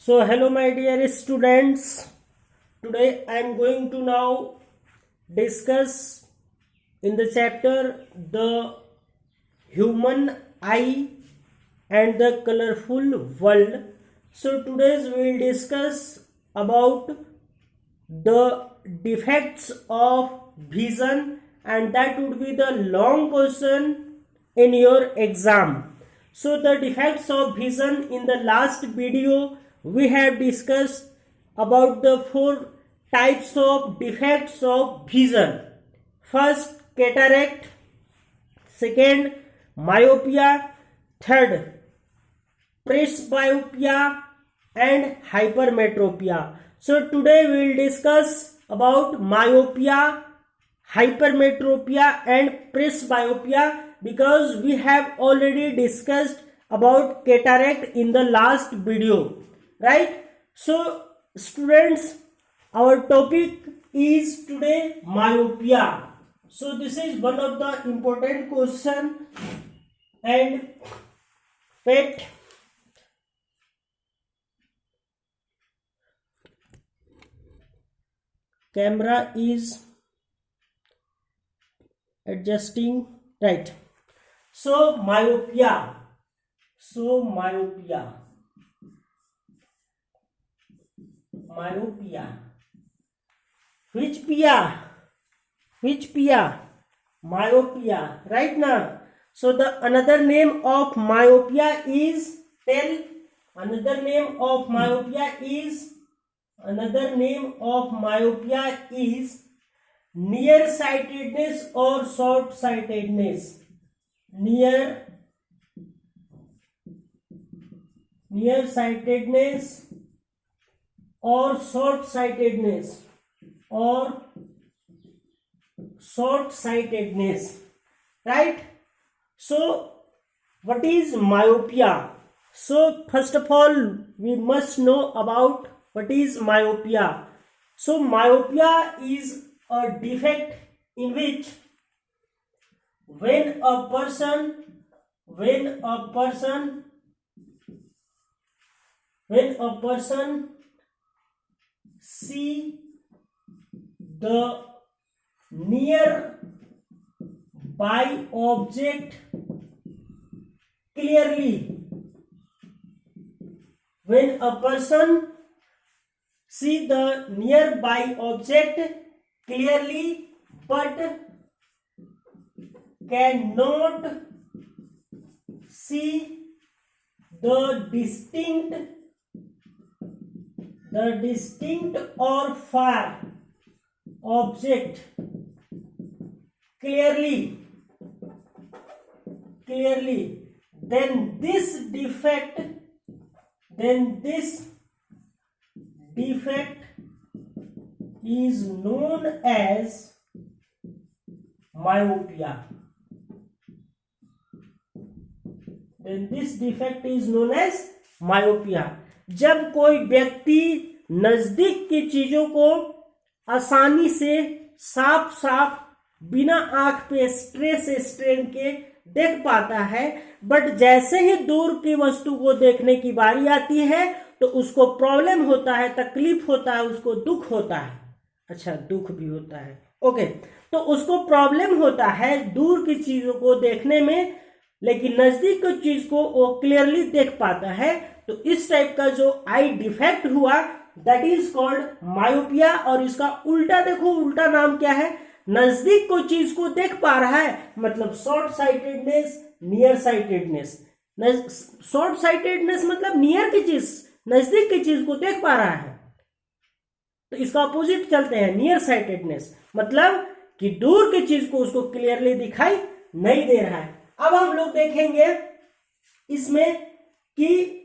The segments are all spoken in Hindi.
So hello my dear students, today I am going to now discuss in the chapter the human eye and the colorful world. So today we will discuss about the defects of vision, and that would be the long question in your exam. So the defects of vision, in the last video we have discussed about the four types of defects of vision. First, cataract. Second, myopia. Third, presbyopia and hypermetropia. So today we will discuss about myopia, hypermetropia and presbyopia, because we have already discussed about cataract in the last video, right? So students, our topic is today myopia. So this is one of the important question, and pet camera is adjusting, right? So myopia, which pia, myopia, right now. So the another name of myopia is, tell, another name of myopia is nearsightedness or short-sightedness. Nearsightedness or short-sightedness, right? So what is myopia? So first of all we must know about what is myopia. So myopia is a defect in which when a person see the nearby object clearly, when a person see the nearby object clearly but cannot see the distinct or far object clearly, then this defect is known as myopia. जब कोई व्यक्ति नजदीक की चीजों को आसानी से साफ बिना आंख पे स्ट्रेस स्ट्रेन के देख पाता है, बट जैसे ही दूर की वस्तु को देखने की बारी आती है तो उसको प्रॉब्लम होता है, तकलीफ होता है, उसको दुख होता है, अच्छा दुख भी होता है, ओके, तो उसको प्रॉब्लम होता है दूर की चीजों को देखने में, लेकिन नजदीक की चीज को वो क्लियरली देख पाता है। तो इस टाइप का जो आई डिफेक्ट हुआ दैट इज कॉल्ड मायोपिया। और इसका उल्टा देखो, उल्टा नाम क्या है? नजदीक को चीज को देख पा रहा है, मतलब short sightedness, near sightedness. Short sightedness मतलब नियर की चीज, नजदीक की चीज को देख पा रहा है, तो इसका अपोजिट चलते हैं, नियर साइटेडनेस मतलब कि दूर की चीज को उसको क्लियरली दिखाई नहीं दे रहा है। अब हम लोग देखेंगे इसमें कि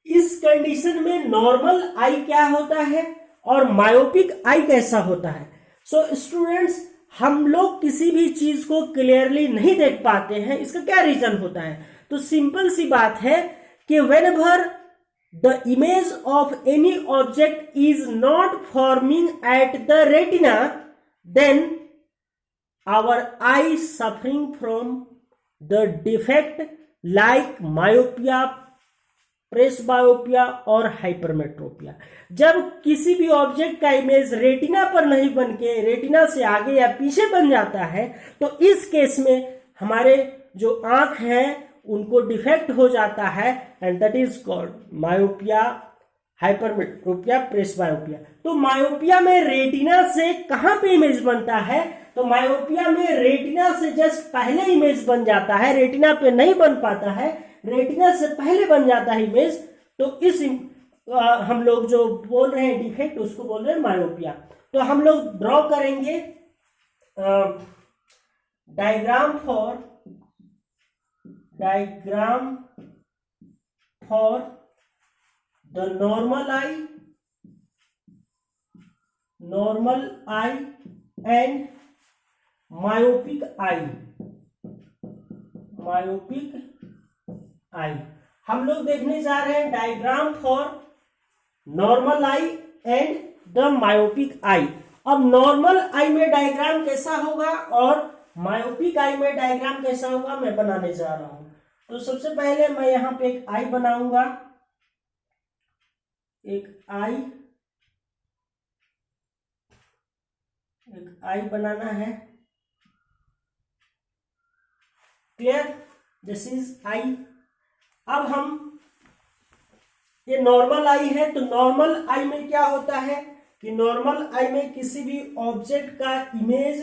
इस कंडीशन में नॉर्मल आई क्या होता है और मायोपिक आई कैसा होता है। सो स्टूडेंट्स, हम लोग किसी भी चीज को क्लियरली नहीं देख पाते हैं, इसका क्या रीजन होता है? तो सिंपल सी बात है कि whenever the image of any object is not forming at the retina, then our eye suffering from the defect like myopia, presbyopia और हाइपरमेट्रोपिया। जब किसी भी ऑब्जेक्ट का इमेज रेटिना पर नहीं बन के रेटिना से आगे या पीछे बन जाता है तो इस केस में हमारे जो आंख है उनको डिफेक्ट हो जाता है and that is called myopia, hypermetropia, presbyopia. तो मायोपिया में रेटिना से कहां पे इमेज बनता है? तो मायोपिया में रेटिना से जस्ट पहले इमेज बन जाता है, रेटिना पे नहीं बन पाता है, रेटिना से पहले बन जाता है इमेज। तो इस हम लोग जो बोल रहे हैं डिफेक्ट उसको बोल रहे हैं मायोपिया। तो हम लोग ड्रॉ करेंगे diagram for the normal eye and myopic eye. हम लोग देखने जा रहे हैं diagram for normal eye and the myopic eye. अब नॉर्मल आई में डायग्राम कैसा होगा और मायोपिक आई में डायग्राम कैसा होगा मैं बनाने जा रहा हूं। तो सबसे पहले मैं यहां पे एक आई बनाऊंगा, एक आई बनाना है। क्लियर? This is I. अब हम ये नॉर्मल आई है तो नॉर्मल आई में क्या होता है कि नॉर्मल आई में किसी भी ऑब्जेक्ट का इमेज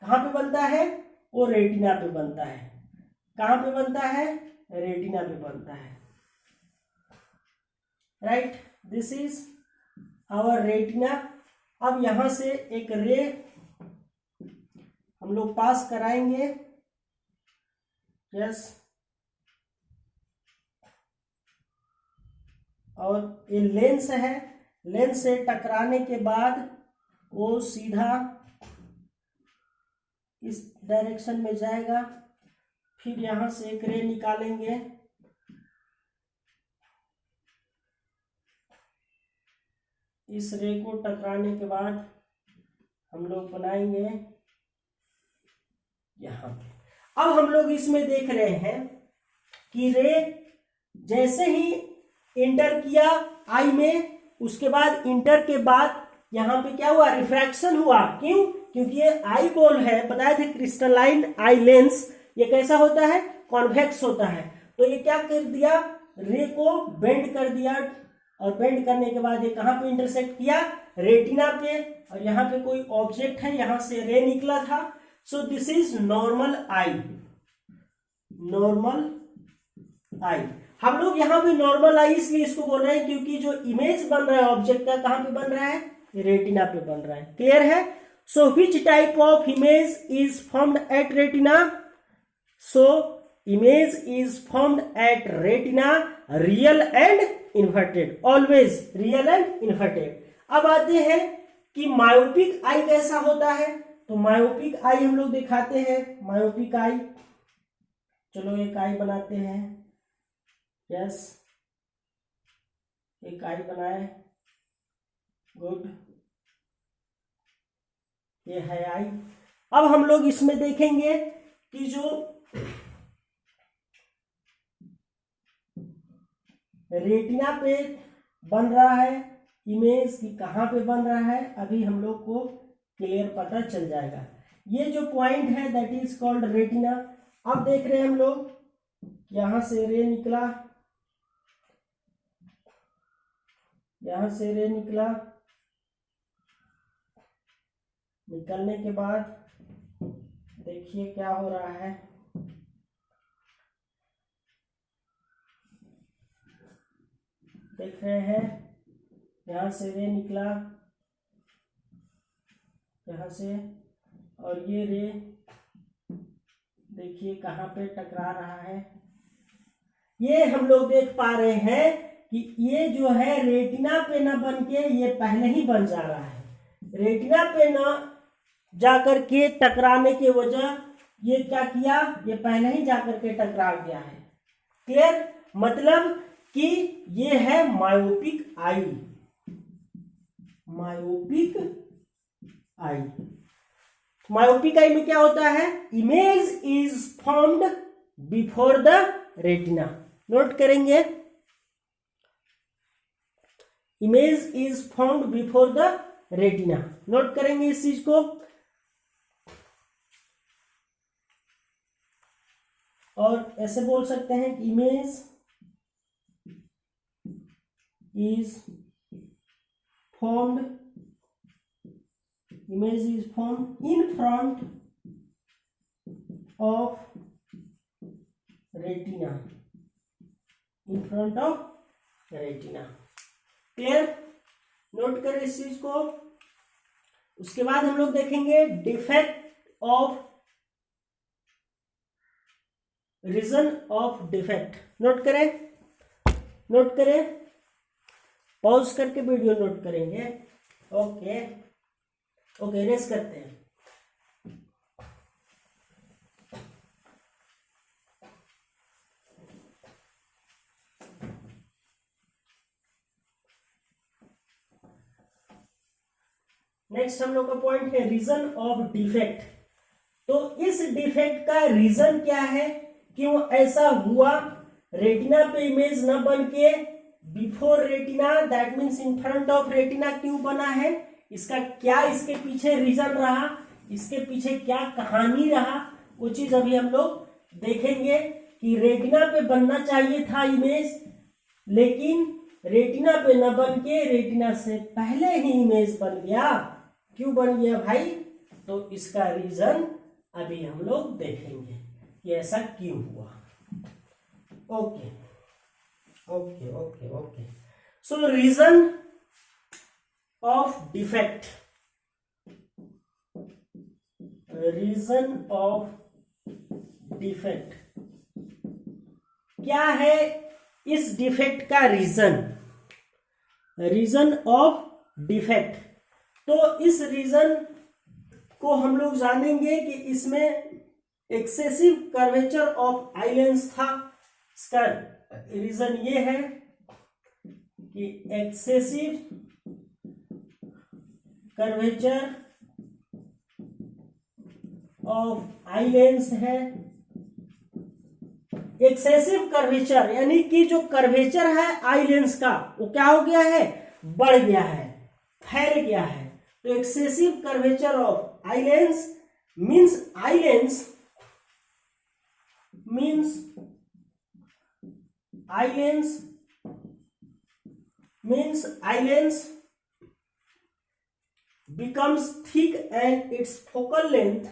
कहां पे बनता है? वो रेटिना पे बनता है। कहां पे बनता है? रेटिना पे बनता है। Right, this is our retina. अब यहां से एक रे हम लोग पास कराएंगे। यस, और ये लेंस है, लेंस से टकराने के बाद वो सीधा इस डायरेक्शन में जाएगा। फिर यहां से एक रे निकालेंगे, इस रे को टकराने के बाद हम लोग बनाएंगे यहां पे। अब हम लोग इसमें देख रहे हैं कि रे जैसे ही इंटर किया आई में, उसके बाद इंटर के बाद यहां पे क्या हुआ? रिफ्रैक्शन हुआ। क्यों? क्योंकि ये आई बॉल है, बताए थे क्रिस्टलाइन आई लेंस, ये कैसा होता है? कॉन्वेक्स होता है। तो ये क्या कर दिया? रे को बेंड कर दिया, और बेंड करने के बाद ये कहां पे इंटरसेक्ट किया? रेटिना पे। और यहाँ पे कोई ऑब्जेक्ट है, यहां से रे निकला था। सो दिस इज नॉर्मल आई। हम लोग यहाँ पे नॉर्मल आई इसलिए इसको बोल रहे हैं क्योंकि जो इमेज बन रहा है ऑब्जेक्ट का कहां पे बन रहा है? रेटिना पे बन रहा है। क्लियर है? So which type of image is formed at retina? So image is formed at retina real and inverted, always real and inverted. अब आते हैं कि मायोपिक आई कैसा होता है। तो मायोपिक आई हम लोग दिखाते हैं। मायोपिक आई, चलो एक आई बनाते हैं। यस, एक आई बनाए, गुड, ये है आई। अब हम लोग इसमें देखेंगे कि जो रेटिना पे बन रहा है इमेज की कहां पे बन रहा है, अभी हम लोग को क्लियर पता चल जाएगा। ये जो पॉइंट है दैट इज कॉल्ड रेटिना। अब देख रहे हैं हम लोग, यहां से रे निकला, यहां से रे निकला, निकलने के बाद देखिए क्या हो रहा है। देख रहे हैं, यहां से रे निकला, यहां से, और ये रे देखिए कहां पे टकरा रहा है। ये हम लोग देख पा रहे हैं कि ये जो है रेटिना पे न बन के ये पहले ही बन जा रहा है। रेटिना पे न जाकर के टकराने के वजह ये क्या किया? ये पहले ही जाकर के टकरा गया है। क्लियर? मतलब कि ये है myopic eye. Myopic eye, myopic eye में क्या होता है? Image is formed before the retina. Note करेंगे, image is found before the retina. Note करेंगे इस चीज को। और ऐसे बोल सकते हैं कि image is found in front of retina, in front of retina. Clear? Note करें इस चीज को। उसके बाद हम लोग देखेंगे defect of reason of defect. Note करें, पॉज करके वीडियो नोट करेंगे। ओके, रेस करते हैं। नेक्स्ट हम लोग का पॉइंट है रीजन ऑफ डिफेक्ट। तो इस डिफेक्ट का रीजन क्या है, क्यों ऐसा हुआ, रेटिना पे इमेज न बन के before retina, that means in front of retina क्यों बना है, इसका क्या इसके पीछे रीजन रहा, इसके पीछे क्या कहानी रहा, वो चीज अभी हम लोग देखेंगे कि रेटिना पे बनना चाहिए था इमेज, लेकिन रेटिना पे न बन के रेटिना से पहले ही इमेज बन गया। क्यों बन गया भाई? तो इसका रीजन अभी हम लोग देखेंगे कि ऐसा क्यों हुआ। Okay, so reason of defect, क्या है इस डिफेक्ट का रीजन ऑफ डिफेक्ट। तो इस रीजन को हम लोग जानेंगे कि इसमें excessive curvature of eye lens था। इसका रीजन ये है कि excessive curvature of eye lens है। एक्सेसिव कर्वेचर यानी कि जो कर्वेचर है आई लेंस का वो क्या हो गया है, बढ़ गया है, फैल गया है। तो excessive curvature of eye lens means eye lens becomes thick and its focal length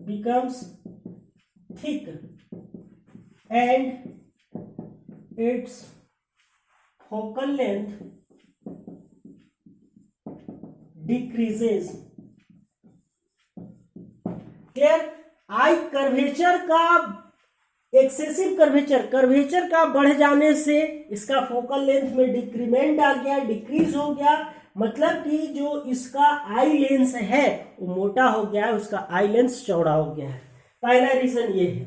becomes thick and its focal length decreases। Clear? Eye curvature का एक्सेसिव कर्वेचर का बढ़ जाने से इसका फोकल लेंथ में डिक्रीमेंट आ गया, डिक्रीज हो गया, मतलब कि जो इसका आई लेंस है वो मोटा हो गया है, उसका आई लेंस चौड़ा हो गया है। पहला रीजन ये है।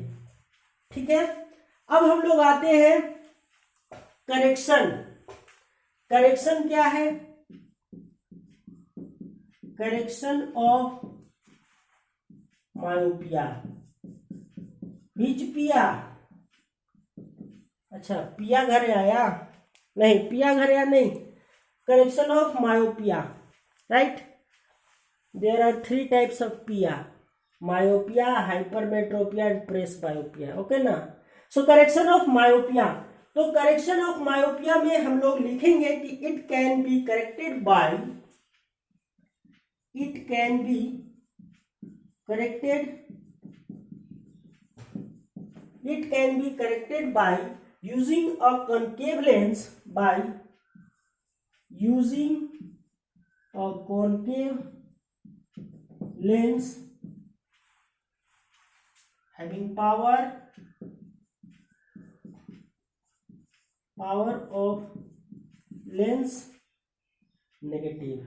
ठीक है, अब हम लोग आते हैं करेक्शन क्या है, करेक्शन ऑफ मायोपिया। बीच पिया, अच्छा पिया घर आया नहीं, पिया घर आया नहीं, correction of myopia, right. There are 3 types of पिया, myopia, hypermetropia and presbyopia. Okay ना। सो करेक्शन ऑफ मायोपिया, तो करेक्शन ऑफ मायोपिया में हम लोग लिखेंगे कि it can be corrected by using a concave lens, having power of lens negative।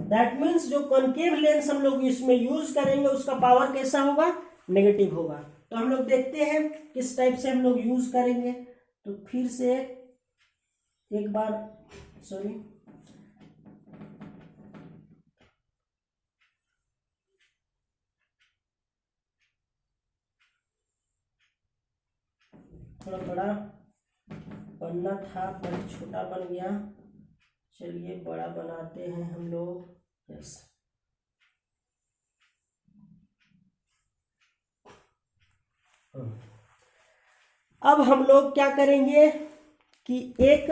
That means जो कॉनकेव लेंस हम लोग इसमें यूज करेंगे उसका पावर कैसा होगा, नेगेटिव होगा। तो हम लोग देखते हैं किस टाइप से हम लोग यूज करेंगे। तो फिर से एक बार सॉरी, थोड़ा बड़ा बनना था पर छोटा बन गया। चलिए बड़ा बनाते हैं हम लोग। यस, अब हम लोग क्या करेंगे कि एक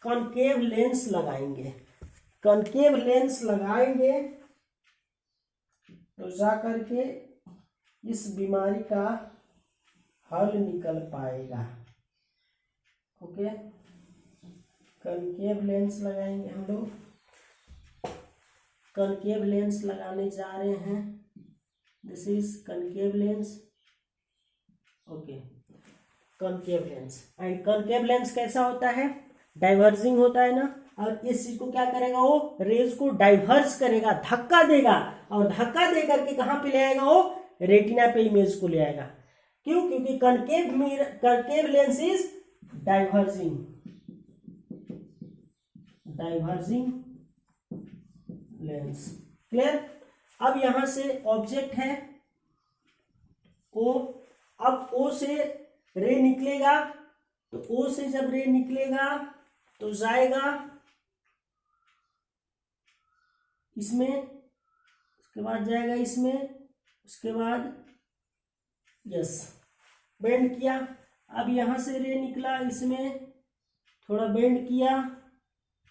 कॉनकेव लेंस लगाएंगे। कॉनकेव लेंस लगाएंगे तो जा करके इस बीमारी का हल निकल पाएगा। ओके, कॉनकेव लेंस लगाएंगे हम लोग। कॉनकेव लेंस लगाने जा रहे हैं। This is concave lens. Okay, concave lens. And concave lens कैसा होता है? डाइवर्जिंग होता है ना। और इस चीज को क्या करेगा? वो रेज को डाइवर्स करेगा, धक्का देगा, और धक्का दे करके कहाँ पे ले आएगा? वो रेटिना पे इमेज को ले आएगा। क्यों? क्योंकि concave lens is diverging lens. Clear? अब यहां से ऑब्जेक्ट है ओ, अब ओ से रे निकलेगा, तो ओ से जब रे निकलेगा तो जाएगा इसमें, उसके बाद जाएगा इसमें, उसके बाद यस बेंड किया। अब यहां से रे निकला, इसमें थोड़ा बेंड किया,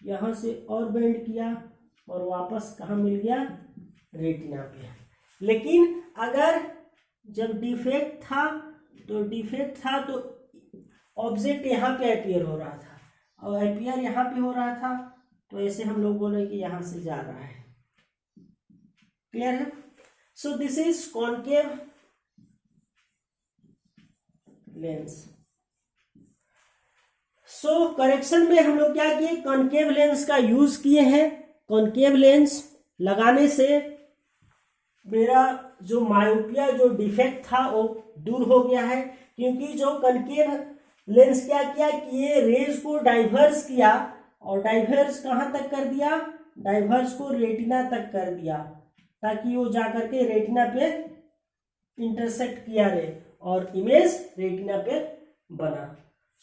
यहां से और बेंड किया, और वापस कहाँ मिल गया? रेटिना पे। लेकिन अगर जब डिफेक्ट था तो ऑब्जेक्ट यहाँ पे अपियर हो रहा था, और अपियर यहाँ पे हो रहा था, तो ऐसे हम लोग बोले कि यहां से जा रहा है। क्लियर है? So this is concave lens. So correction में हम लोग क्या किए? कॉनकेव लेंस का यूज किए हैं। कॉनकेव लेंस लगाने से मेरा जो मायोपिया, जो डिफेक्ट था, वो दूर हो गया है। क्योंकि जो कॉनकेव लेंस क्या किया कि ये रेज को डाइवर्स किया, और डाइवर्स कहाँ तक कर दिया? डाइवर्स को रेटिना तक कर दिया, ताकि वो जाकर के रेटिना पे इंटरसेक्ट किया रहे और इमेज रेटिना पे बना।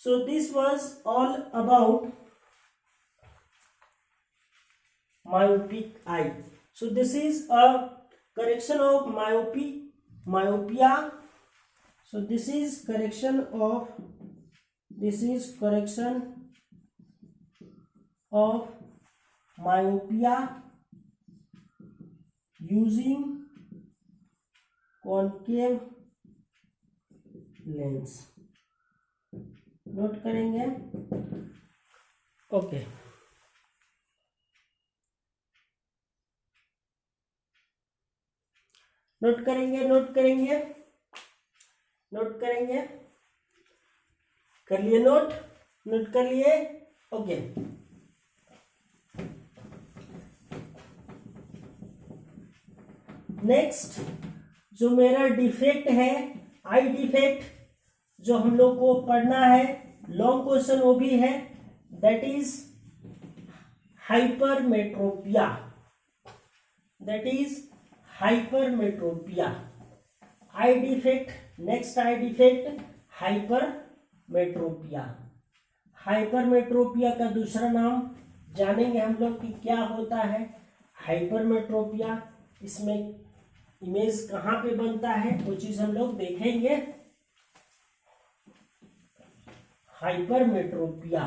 So this was all about myopic eye. So this is a correction of myopia. So this is correction of myopia using concave lens. Note करेंगे? ओके, नोट करेंगे। कर लिए नोट कर लिए? ओके, नेक्स्ट जो मेरा डिफेक्ट है, आई डिफेक्ट, जो हम लोग को पढ़ना है, लॉन्ग क्वेश्चन वो भी है, that is hypermetropia. I defect, next I defect hypermetropia. Hypermetropia का दूसरा नाम जानेंगे हम लोग कि क्या होता है हाइपरमेट्रोपिया। इसमें इमेज कहाँ पे बनता है वो चीज हम लोग देखेंगे। Hypermetropia.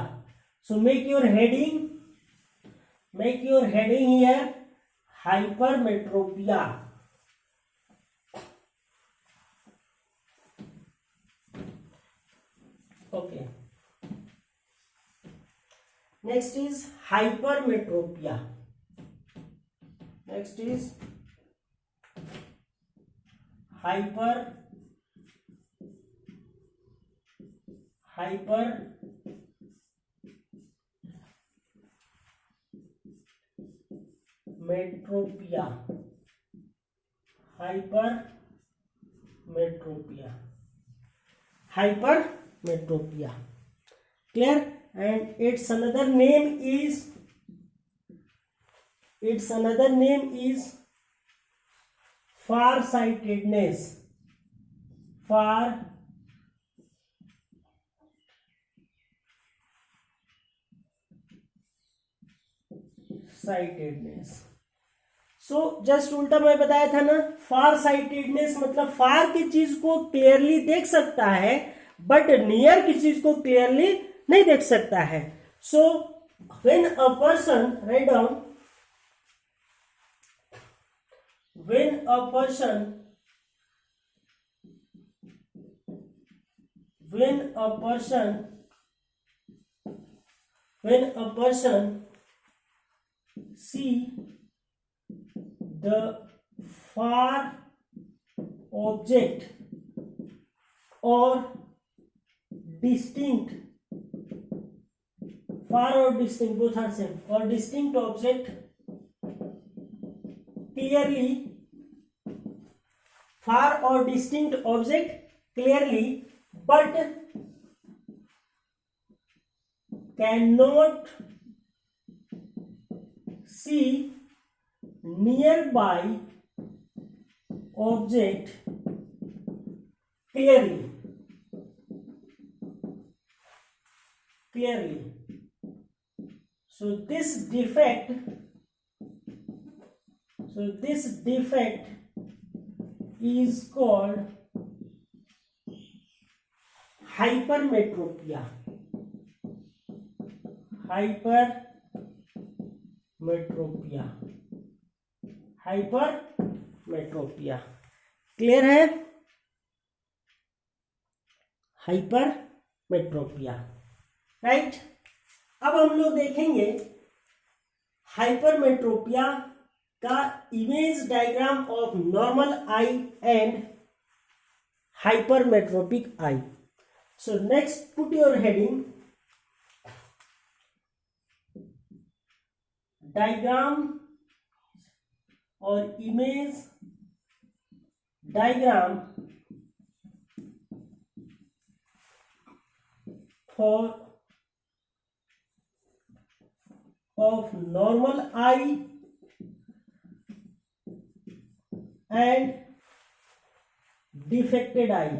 So make your heading here, hypermetropia. Okay, next is hypermetropia. Hypermetropia. Clear? And its another name is farsightedness. Sightedness. So just उल्टा मैं बताया था ना, फार साइटेडनेस मतलब फार की चीज को क्लियरली देख सकता है बट नियर की चीज को क्लियरली नहीं देख सकता है। So when a person, write down, when a person see the far object or distinct, far or distinct both are same, or distinct object clearly, far or distinct object clearly but cannot see nearby object clearly. So this defect is called hypermetropia. Hypermetropia clear है? Hypermetropia, right. अब हम लोग देखेंगे हाइपरमेट्रोपिया का image diagram of normal eye and hypermetropic eye. So next put your heading diagram और image diagram for of normal eye and defected eye।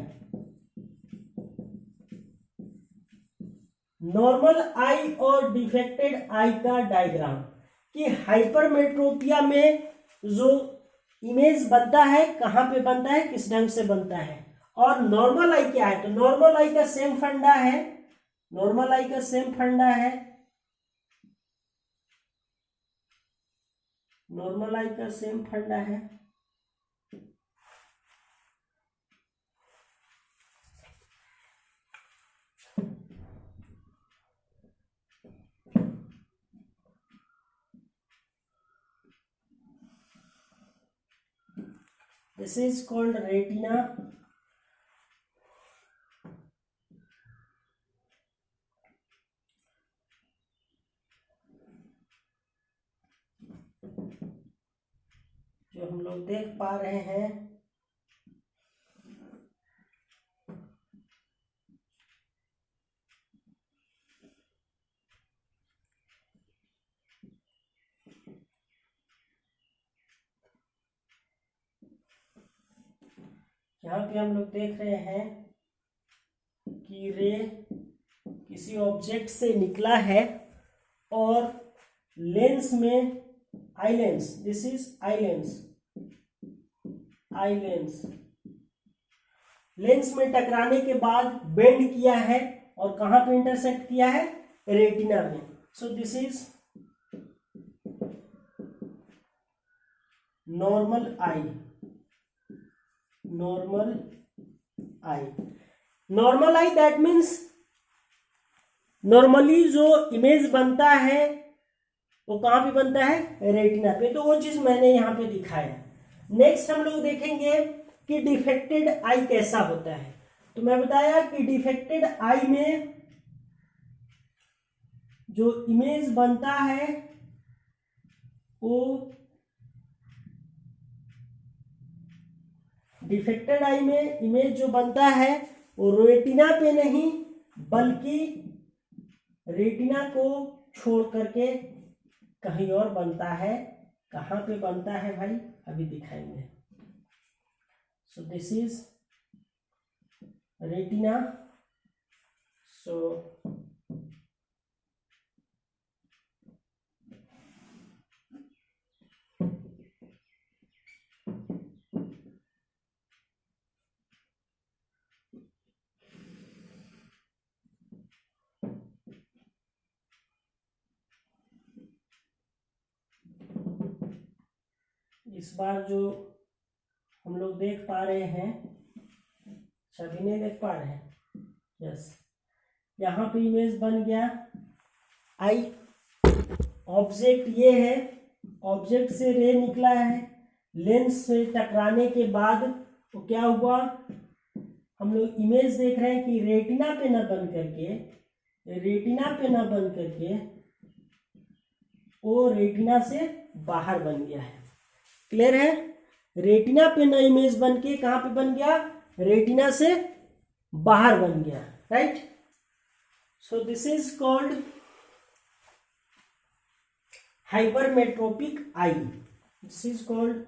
Normal eye और डिफेक्टेड आई का डायग्राम कि हाइपरमेट्रोपिया में जो इमेज बनता है कहाँ पे बनता है, किस ढंग से बनता है, और नॉर्मल आई क्या है। तो नॉर्मल आई का सेम फंडा है, नॉर्मल आई का सेम फंडा है, नॉर्मल आई का सेम फंडा है। This is called retina, जो हम लोग देख पा रहे हैं। यहाँ पे हम लोग देख रहे हैं कि रे किसी ऑब्जेक्ट से निकला है और लेंस में, eye lens, this is eye lens, lens में टकराने के बाद बेंड किया है और कहां पे इंटरसेक्ट किया है, रेटिना में। सो this is normal I. Normal I that means normally जो इमेज बनता है वो कहां पे बनता है, रेटिना पे। तो वो चीज मैंने यहां पे दिखाया। नेक्स्ट हम लोग देखेंगे कि डिफेक्टेड आई कैसा होता है। तो मैं बताया कि डिफेक्टेड आई में जो इमेज बनता है वो डिफेक्टेड आई में इमेज जो बनता है वो रेटिना पे नहीं बल्कि रेटिना को छोड़ करके कहीं और बनता है। कहां पे बनता है भाई, अभी दिखाएंगे। So this is retina. So इस बार जो हम लोग देख पा रहे हैं, सभी नहीं देख पा रहे हैं, यस, यहाँ पे इमेज बन गया आई। ऑब्जेक्ट ये है, ऑब्जेक्ट से रे निकला है, लेंस से टकराने के बाद तो क्या हुआ, हम लोग इमेज देख रहे हैं कि रेटिना पे न बन करके वो रेटिना से बाहर बन गया है। क्लियर है? रेटिना पे न इमेज बन के कहां पे बन गया, रेटिना से बाहर बन गया, right. So this is called hypermetropic eye. This is called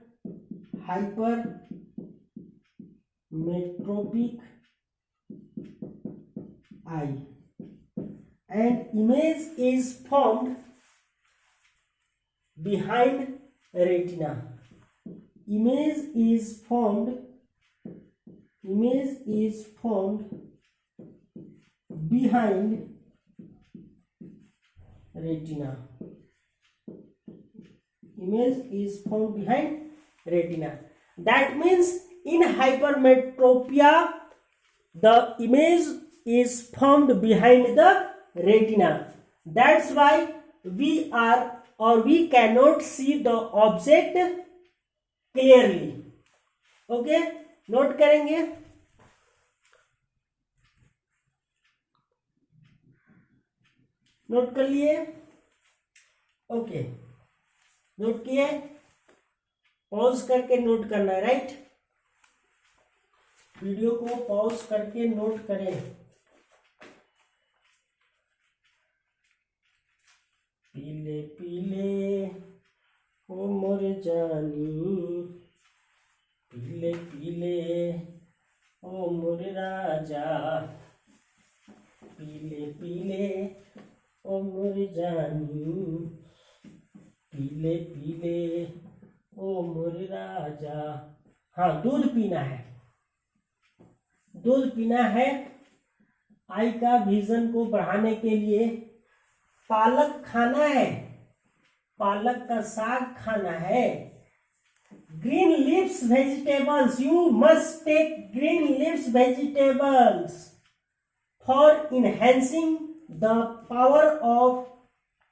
hypermetropic eye, and image is formed behind retina. Image is formed behind retina. Image is formed behind retina. That means in hypermetropia the image is formed behind the retina. That's why we cannot see the object clearly. Okay, note करेंगे। नोट कर लिए? ओके, नोट किए? पॉज करके नोट करना है, राइट। वीडियो को पॉज करके नोट करें। पीले पीले ओ मोर जानी, पीले पीले ओ मोर राजा, पीले पीले ओ मोर जानी, पीले पीले ओ मोर राजा। हाँ, दूध पीना है, दूध पीना है। आई का विजन को बढ़ाने के लिए पालक खाना है, पालक का साग खाना है। Green leaves vegetables, you must take green leaves vegetables for enhancing the power of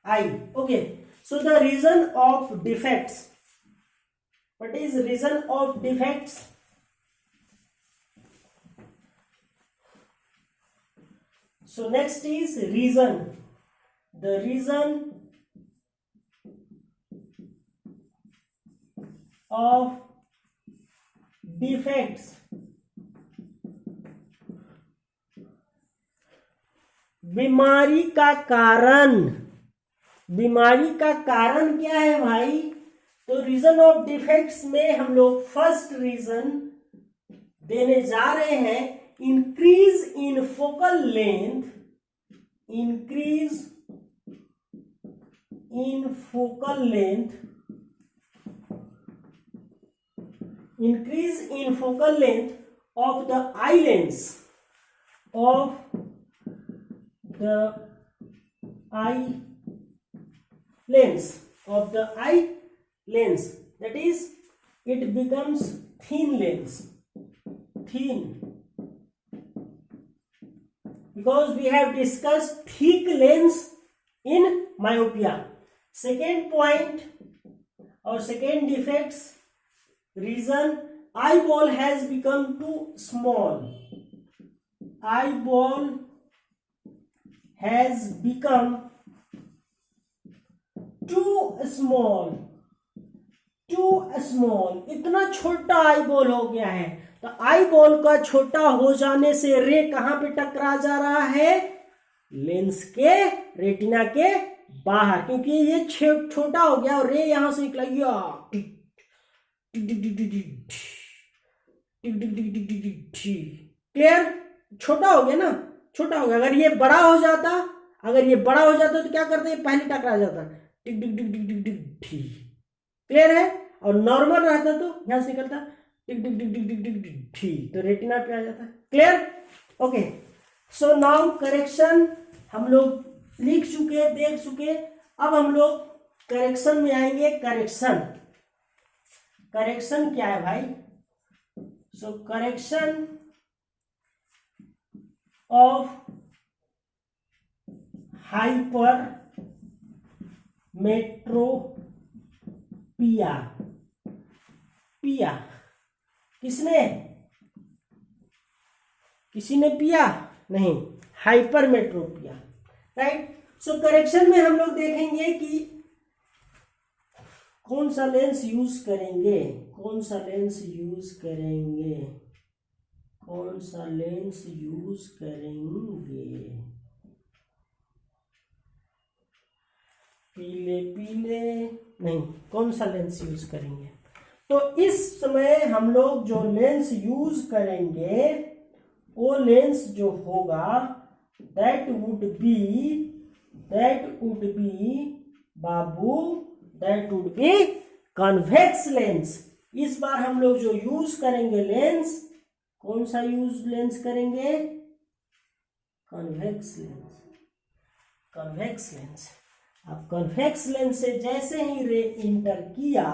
eye. Okay, so the reason of defects, what is reason of defects? So next is reason. The reason of defects, बीमारी का कारण। बीमारी का कारण क्या है भाई? तो रीजन ऑफ डिफेक्ट्स में हम लोग फर्स्ट रीजन देने जा रहे हैं increase in focal length, increase in focal length, increase in focal length of the eye lens, of the I lens, of the eye lens, that is it becomes thin lens, thin, because we have discussed thick lens in myopia. Second point or second defects reason, eyeball has become too small, eyeball has become too small, too small, इतना छोटा आई बॉल हो गया है। तो आई बॉल का छोटा हो जाने से रे कहां पे टकरा जा रहा है? लेंस के रेटिना के बाहर, क्योंकि ये छोटा हो गया और रे यहां से निकला गया। क्लियर? छोटा हो गया ना, छोटा हो गया। अगर ये बड़ा हो जाता, अगर ये बड़ा हो जाता तो क्या करते हैं? पहले टकरा जाता, टिक टिक टिक टिक टिक टिक टिक। क्लियर है? और नॉर्मल रहता तो यहां से निकलता टिक टिक टिक टिक टिक टिक टिक टिक, तो रेटिना पे आ जाता। Clear? Okay, so now correction हम लोग लिख चुके, देख चुके। अब हम लोग करेक्शन में आएंगे। करेक्शन, करेक्शन क्या है भाई? सो करेक्शन ऑफ हाइपर मेट्रोपिया, पिया किसने? किसी ने पिया नहीं, हाइपरमेट्रोपिया, राइट। सो करेक्शन में हम लोग देखेंगे कि कौन सा लेंस यूज करेंगे, कौन सा लेंस यूज करेंगे, कौन सा लेंस यूज करेंगे। पीले पीले नहीं, कौन सा लेंस यूज करेंगे? तो इस समय हम लोग जो लेंस यूज करेंगे वो लेंस जो होगा that would be Babu, that would be convex lens. इस बार हम लोग जो यूज करेंगे लेंस, कौन सा लेंस करेंगे? Convex lens, convex lens. अब कन्वेक्स लेंस से जैसे ही रे इंटर किया,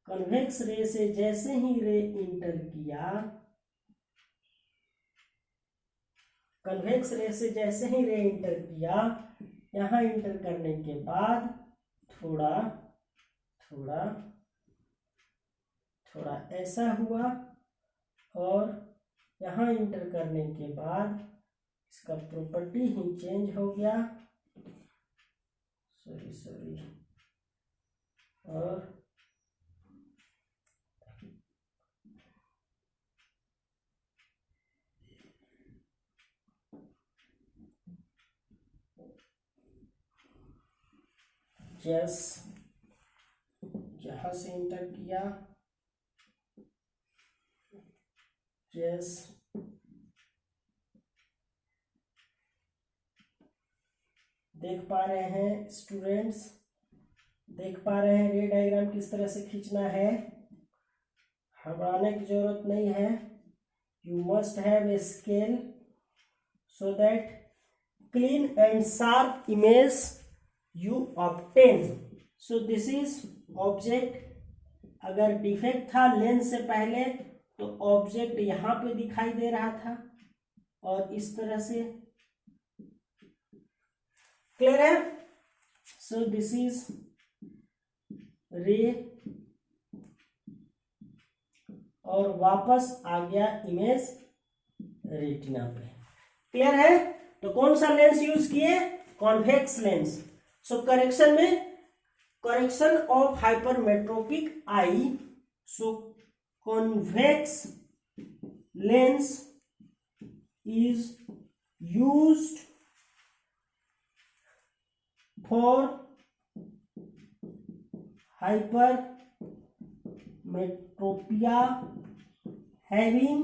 कन्वेक्स रे से जैसे ही रे इंटर किया, कन्वेक्स रे से जैसे ही रे इंटर किया, यहां इंटर करने के बाद थोड़ा थोड़ा थोड़ा ऐसा हुआ, और यहां इंटर करने के बाद इसका प्रॉपर्टी ही चेंज हो गया, सॉरी और जहां से इंटर किया, देख पा रहे हैं स्टूडेंट्स, देख पा रहे हैं रे डायग्राम किस तरह से खींचना है। घबराने की जरूरत नहीं है। You must have a scale so that clean and sharp image you obtain। so this is object। अगर डिफेक्ट था लेंस से पहले तो ऑब्जेक्ट यहां पे दिखाई दे रहा था और इस तरह से, क्लियर है? सो दिस इज रे और वापस आ गया इमेज रेटिना पे, क्लियर है? तो कौन सा लेंस यूज किए? Convex lens. सो करेक्शन में, correction of hypermetropic eye, so convex lens is used for hypermetropia having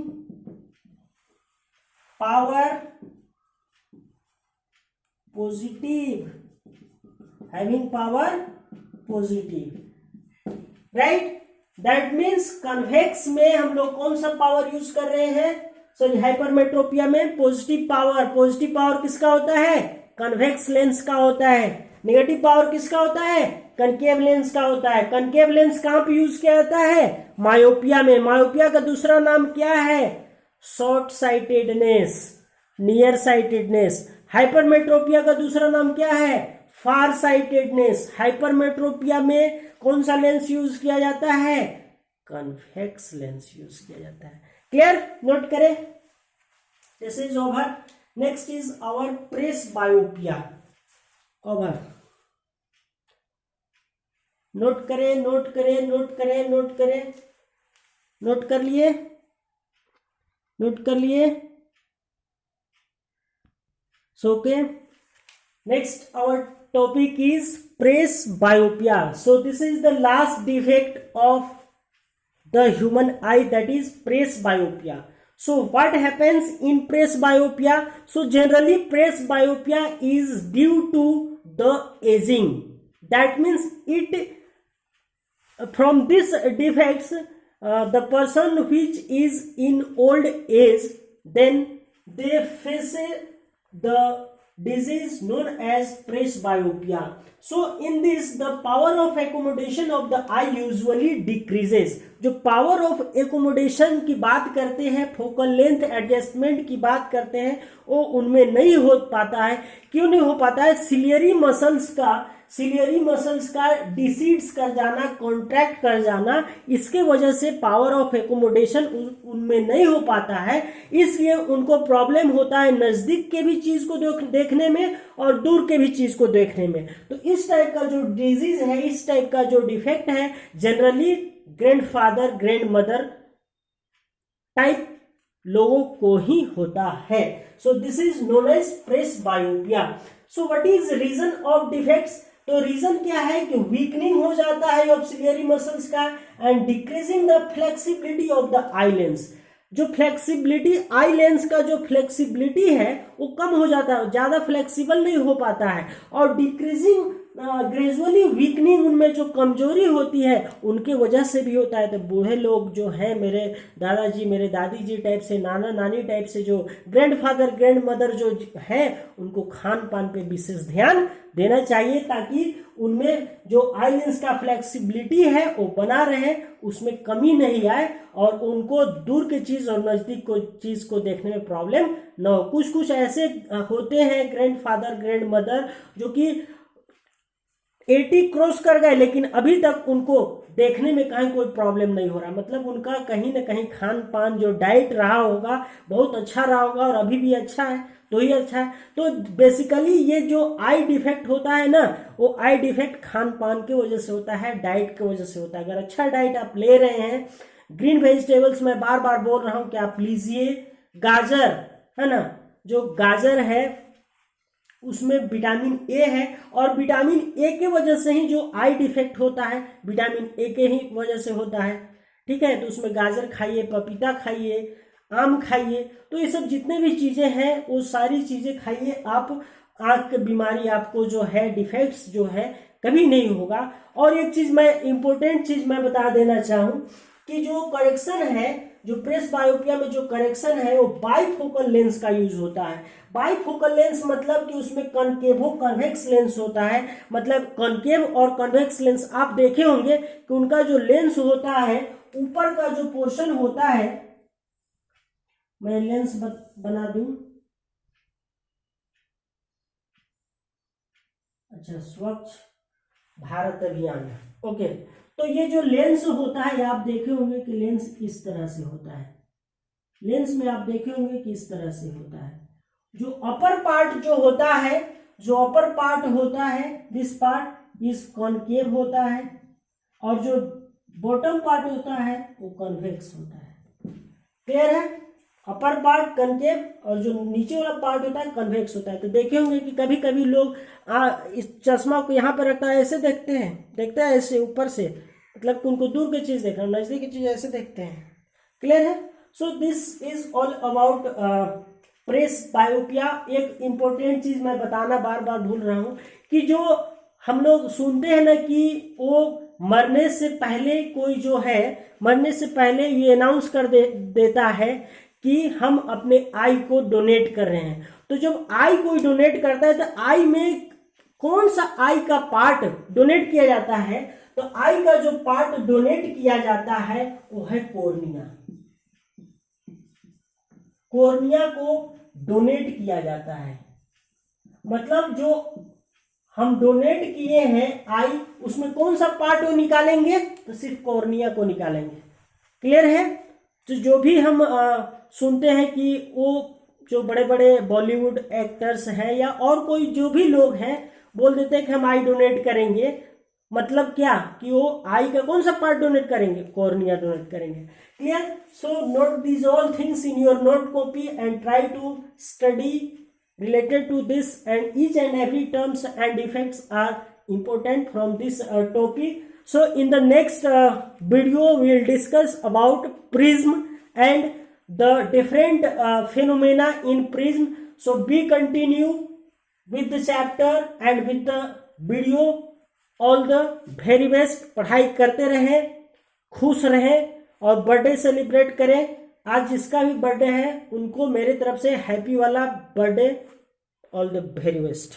power positive, right? That means convex में हम लोग कौन सा पावर यूज कर रहे हैं? सॉरी, हाइपरमेट्रोपिया में पॉजिटिव पावर। पॉजिटिव पावर किसका होता है? कन्वेक्स लेंस का होता है। नेगेटिव पावर किसका होता है? कनकेव लेंस का होता है। कनकेव लेंस कहां पे यूज किया जाता है? मायोपिया में। मायोपिया का दूसरा नाम क्या है? Short sightedness, near sightedness. Hypermetropia का दूसरा नाम क्या है? फार साइटेडनेस। हाइपरमेट्रोपिया में कौन सा लेंस यूज किया जाता है? कन्वेक्स लेंस यूज किया जाता है। क्लियर? नोट करें। This is over. Next is our presbyopia. Over. Note करें, नोट करें, नोट करें, नोट करें। नोट कर लिए? नोट कर लिए? So okay, next our topic is presbyopia. So this is the last defect of the human eye, that is presbyopia. So what happens in presbyopia? So generally presbyopia is due to the aging. That means it from this defects the person which is in old age, then they face the disease known as presbyopia. So in this the power of accommodation of the eye usually decreases. जो power of accommodation की बात करते हैं, focal length adjustment की बात करते हैं, वो उनमें नहीं हो पाता है. क्यों नहीं हो पाता है? सिलियरी मसल्स का डिसीड्स कर जाना, कॉन्ट्रैक्ट कर जाना, इसके वजह से पावर ऑफ एकोमोडेशन उनमें नहीं हो पाता है. इसलिए उनको प्रॉब्लम होता है नजदीक के भी चीज को देखने में और दूर के भी चीज को देखने में. तो इस टाइप का जो डिजीज है, इस टाइप का जो डिफेक्ट है, generally grandfather grand mother type लोगों को ही होता है. So this is known as presbyopia. So what is reason of defects? तो रीजन क्या है कि वीकनिंग हो जाता है ऑक्सिलरी मसल्स का and decreasing the flexibility of the eye lens. जो फ्लेक्सिबिलिटी, आई लेंस का जो फ्लेक्सिबिलिटी है वो कम हो जाता है, ज्यादा फ्लेक्सिबल नहीं हो पाता है. और डिक्रीजिंग ग्रेजुअली वीकनिंग, उनमें जो कमजोरी होती है उनके वजह से भी होता है. तो बूढ़े लोग जो है, मेरे दादाजी मेरे दादी जी टाइप से, नाना नानी टाइप से, जो ग्रैंडफादर ग्रैंड मदर जो है, उनको खान पान पे विशेष ध्यान देना चाहिए ताकि उनमें जो आई लेंस का फ्लेक्सिबिलिटी है वो बना रहे, उसमें कमी नहीं आए और उनको दूर की चीज और नजदीक को चीज को देखने में प्रॉब्लम न हो. कुछ कुछ ऐसे होते हैं ग्रैंडफादर ग्रैंड मदर जो कि 80 क्रॉस कर गए लेकिन अभी तक उनको देखने में कहीं कोई प्रॉब्लम नहीं हो रहा. मतलब उनका कहीं ना कहीं खान पान जो डाइट रहा होगा बहुत अच्छा रहा होगा और अभी भी अच्छा है तो ही अच्छा है. तो बेसिकली ये जो आई डिफेक्ट होता है ना, वो आई डिफेक्ट खान पान की वजह से होता है, डाइट की वजह से होता है. अगर अच्छा डाइट आप ले रहे हैं, ग्रीन वेजिटेबल्स मैं बार बार बोल रहा हूं कि आप लीजिए. गाजर है ना, जो गाजर है उसमें विटामिन ए है और विटामिन ए के वजह से ही जो आई डिफेक्ट होता है विटामिन ए के ही वजह से होता है. ठीक है, तो उसमें गाजर खाइए, पपीता खाइए, आम खाइए. तो ये सब जितने भी चीजें हैं वो सारी चीजें खाइए. आप आंख की बीमारी आपको जो है, डिफेक्ट्स जो है, कभी नहीं होगा. और एक चीज मैं, इंपॉर्टेंट चीज मैं बता देना चाहूं कि जो करेक्शन है, जो प्रेसबायोपिया में जो करेक्शन है वो बाइफोकल लेंस का यूज होता है. बाइफोकल लेंस मतलब कि उसमें कॉनकेवो कन्वेक्स लेंस होता है. मतलब कॉनकेव और कन्वेक्स लेंस आप देखे होंगे कि उनका जो लेंस होता है, ऊपर का जो पोर्शन होता है, मैं लेंस बना दूं. अच्छा, स्वच्छ भारत अभियान. ओके, तो ये जो लेंस होता है, आप देखे होंगे कि लेंस इस तरह से होता है. लेंस में आप देखे होंगे कि इस तरह से होता है. जो अपर पार्ट जो होता है, जो अपर पार्ट होता है, दिस पार्ट इज कॉनकेव होता है और जो बॉटम पार्ट होता है वो कन्वेक्स होता है. क्लियर है? अपर पार्ट कॉनकेव और जो नीचे वाला पार्ट होता है कन्वेक्स होता है. तो देखे होंगे कि कभी कभी लोग इस चश्मा को यहाँ पर रखता है, ऐसे देखते हैं ऐसे ऊपर से, मतलब उनको दूर की चीज देखना, नजदीक की चीज ऐसे देखते हैं. क्लियर है? So this is all about presbyopia. एक इंपॉर्टेंट चीज मैं बताना बार बार भूल रहा हूं कि जो हम लोग सुनते हैं ना कि वो मरने से पहले, कोई जो है मरने से पहले ये अनाउंस कर देता है कि हम अपने आई को डोनेट कर रहे हैं. तो जब आई कोई डोनेट करता है तो आई में कौन सा आई का पार्ट डोनेट किया जाता है? तो आई का जो पार्ट डोनेट किया जाता है वो है कोर्निया. कोर्निया को डोनेट किया जाता है. मतलब जो हम डोनेट किए हैं आई, उसमें कौन सा पार्ट वो निकालेंगे? तो सिर्फ कोर्निया को निकालेंगे. क्लियर है? तो जो भी हम सुनते हैं कि वो जो बड़े बड़े बॉलीवुड एक्टर्स हैं या और कोई जो भी लोग हैं बोल देते हैं कि हम आई डोनेट करेंगे. मतलब क्या कि वो आई का कौन सा पार्ट डोनेट करेंगे? कोर्निया डोनेट करेंगे. Clear? So note these all things in your note copy and try to study related to this, and each and every terms and effects are important from this topic. So in the next video we will discuss about prism and the different phenomena in prism. So be continue with the chapter and with the video. All the very best. पढ़ाई करते रहें, खुश रहें और बर्थडे सेलिब्रेट करें. आज जिसका भी बर्थडे है उनको मेरे तरफ से हैप्पी वाला birthday all the very best.